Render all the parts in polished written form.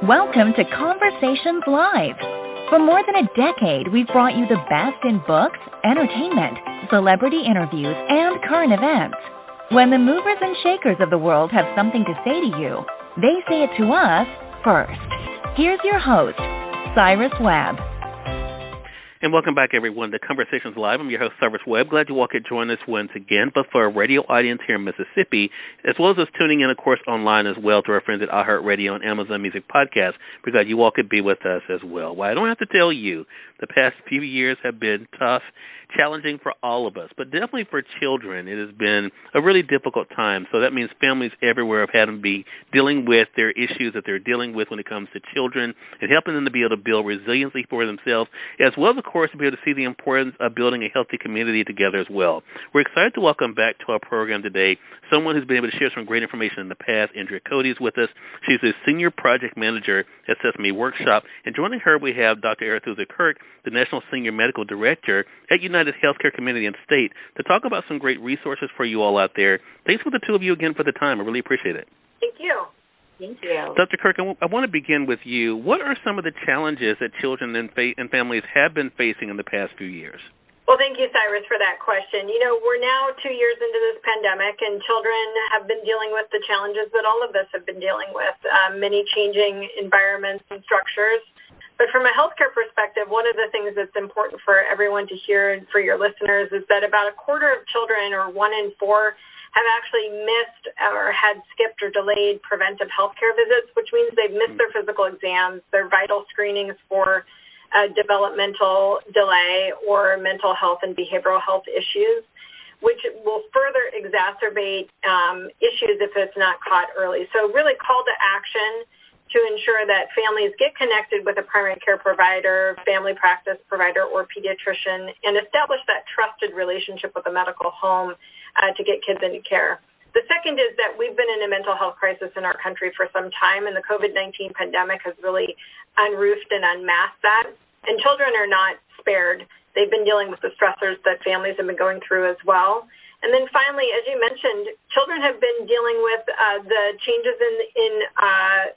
Welcome to Conversations Live. For more than a decade, we've brought you the best in books, entertainment, celebrity interviews, and current events. When the movers and shakers of the world have something to say to you, they say it to us first. Here's your host, Cyrus Webb. And welcome back, everyone, to Conversations Live. I'm your host, Cyrus Webb. Glad you all could join us once again. But for our radio audience here in Mississippi, as well as us tuning in, of course, online as well to our friends at iHeartRadio and Amazon Music Podcast, we're glad you all could be with us as well. Well, I don't have to tell you, the past few years have been tough, challenging for all of us, but definitely for children. It has been a really difficult time. So that means families everywhere have had to be dealing with their issues that they're dealing with when it comes to children and helping them to be able to build resiliency for themselves, as well as, of course, to be able to see the importance of building a healthy community together as well. We're excited to welcome back to our program today someone who's been able to share some great information in the past. Andrea Cody is with us. She's a senior project manager at Sesame Workshop. And joining her, we have Dr. Arethusa Kirk, the National Senior Medical Director at UnitedHealthcare Community and State, to talk about some great resources for you all out there. Thanks for the two of you again for the time. I really appreciate it. Thank you. Thank you. Dr. Kirk, I want to begin with you. What are some of the challenges that children and families have been facing in the past few years? Well, thank you, Cyrus, for that question. You know, we're now 2 years into this pandemic, and children have been dealing with the challenges that all of us have been dealing with, many changing environments and structures. But from a healthcare perspective, one of the things that's important for everyone to hear and for your listeners is that about a quarter of children, or 1 in 4, have actually missed or had skipped or delayed preventive healthcare visits, which means they've missed their physical exams, their vital screenings for developmental delay or mental health and behavioral health issues, which will further exacerbate issues if it's not caught early. So really call to action to ensure that families get connected with a primary care provider, family practice provider, or pediatrician, and establish that trusted relationship with a medical home to get kids into care. The second is that we've been in a mental health crisis in our country for some time, and the COVID-19 pandemic has really unroofed and unmasked that. And children are not spared. They've been dealing with the stressors that families have been going through as well. And then finally, as you mentioned, children have been dealing with the changes in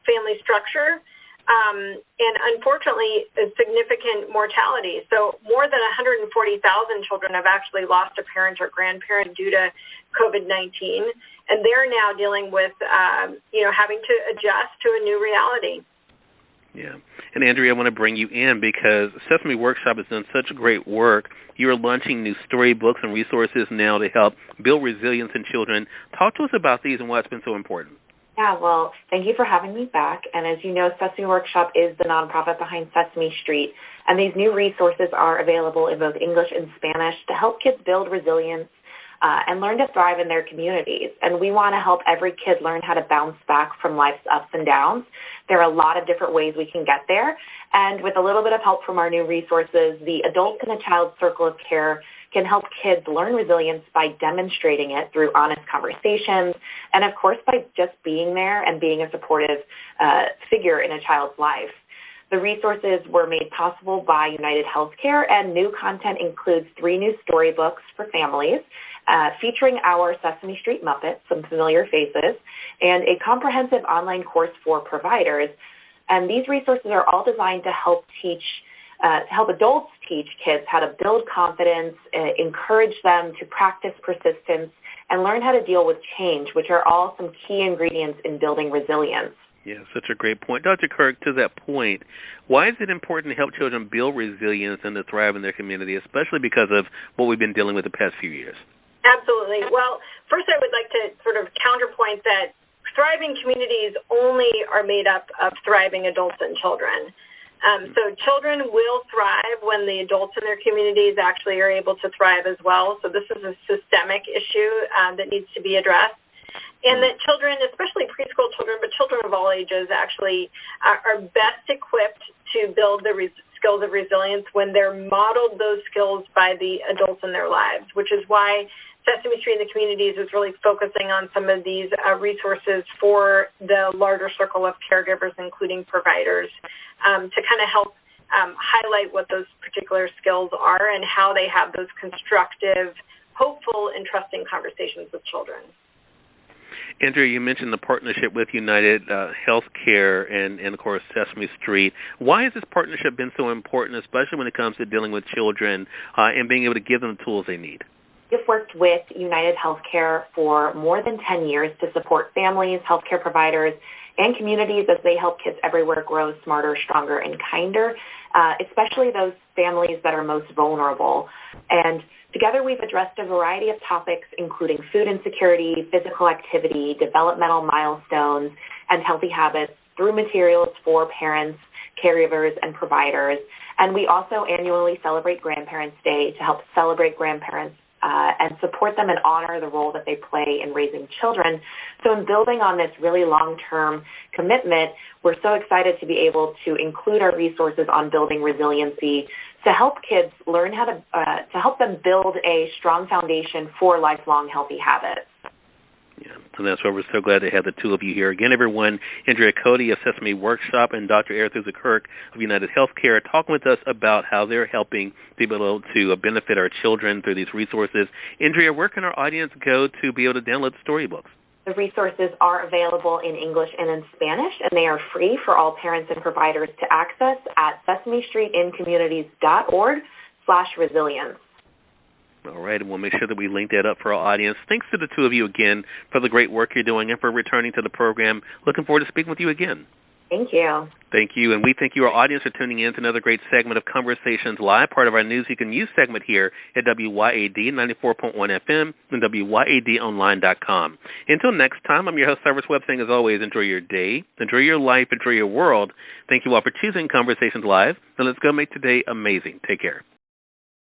family structure and, unfortunately, a significant mortality. So more than 140,000 children have actually lost a parent or grandparent due to COVID-19, and they're now dealing with, having to adjust to a new reality. Yeah. And, Andrea, I want to bring you in because Sesame Workshop has done such great work. You're launching new storybooks and resources now to help build resilience in children. Talk to us about these and why it's been so important. Yeah, well, thank you for having me back. And as you know, Sesame Workshop is the nonprofit behind Sesame Street. And these new resources are available in both English and Spanish to help kids build resilience and learn to thrive in their communities. And we want to help every kid learn how to bounce back from life's ups and downs. There are a lot of different ways we can get there. And with a little bit of help from our new resources, the Adults in a Child's Circle of Care can help kids learn resilience by demonstrating it through honest conversations and, of course, by just being there and being a supportive figure in a child's life. The resources were made possible by UnitedHealthcare, and new content includes 3 new storybooks for families, featuring our Sesame Street Muppets, some familiar faces, and a comprehensive online course for providers. And these resources are all designed to help adults teach kids how to build confidence, encourage them to practice persistence, and learn how to deal with change, which are all some key ingredients in building resilience. Yeah, such a great point. Dr. Kirk, to that point, why is it important to help children build resilience and to thrive in their community, especially because of what we've been dealing with the past few years? Absolutely. Well, first I would like to sort of counterpoint that thriving communities only are made up of thriving adults and children. So children will thrive when the adults in their communities actually are able to thrive as well. So this is a systemic issue that needs to be addressed. And that children, especially preschool children, but children of all ages actually are best equipped to build the skills of resilience when they're modeled those skills by the adults in their lives, which is why Sesame Street in the communities is really focusing on some of these resources for the larger circle of caregivers, including providers, to kind of help highlight what those particular skills are and how they have those constructive, hopeful, and trusting conversations with children. Andrea, you mentioned the partnership with United Healthcare and, of course, Sesame Street. Why has this partnership been so important, especially when it comes to dealing with children and being able to give them the tools they need? We've worked with United Healthcare for more than 10 years to support families, healthcare providers, and communities as they help kids everywhere grow smarter, stronger, and kinder, especially those families that are most vulnerable. And together we've addressed a variety of topics, including food insecurity, physical activity, developmental milestones, and healthy habits through materials for parents, caregivers, and providers. And we also annually celebrate Grandparents' Day to help celebrate grandparents and support them and honor the role that they play in raising children. So in building on this really long-term commitment, we're so excited to be able to include our resources on building resiliency to help kids learn how to help them build a strong foundation for lifelong healthy habits. Yeah, and that's why we're so glad to have the two of you here. Again, everyone, Andrea Cody of Sesame Workshop and Dr. Arethusa Kirk of UnitedHealthcare talking with us about how they're helping people to benefit our children through these resources. Andrea, where can our audience go to be able to download the storybooks? The resources are available in English and in Spanish, and they are free for all parents and providers to access at sesamestreetincommunities.org/resilience. All right, and we'll make sure that we link that up for our audience. Thanks to the two of you again for the great work you're doing and for returning to the program. Looking forward to speaking with you again. Thank you. Thank you, and we thank you, our audience, for tuning in to another great segment of Conversations Live, part of our News You Can Use segment here at WYAD 94.1 FM and WYADonline.com. Until next time, I'm your host, Cyrus Webb, saying, as always, enjoy your day, enjoy your life, enjoy your world. Thank you all for choosing Conversations Live, and let's go make today amazing. Take care.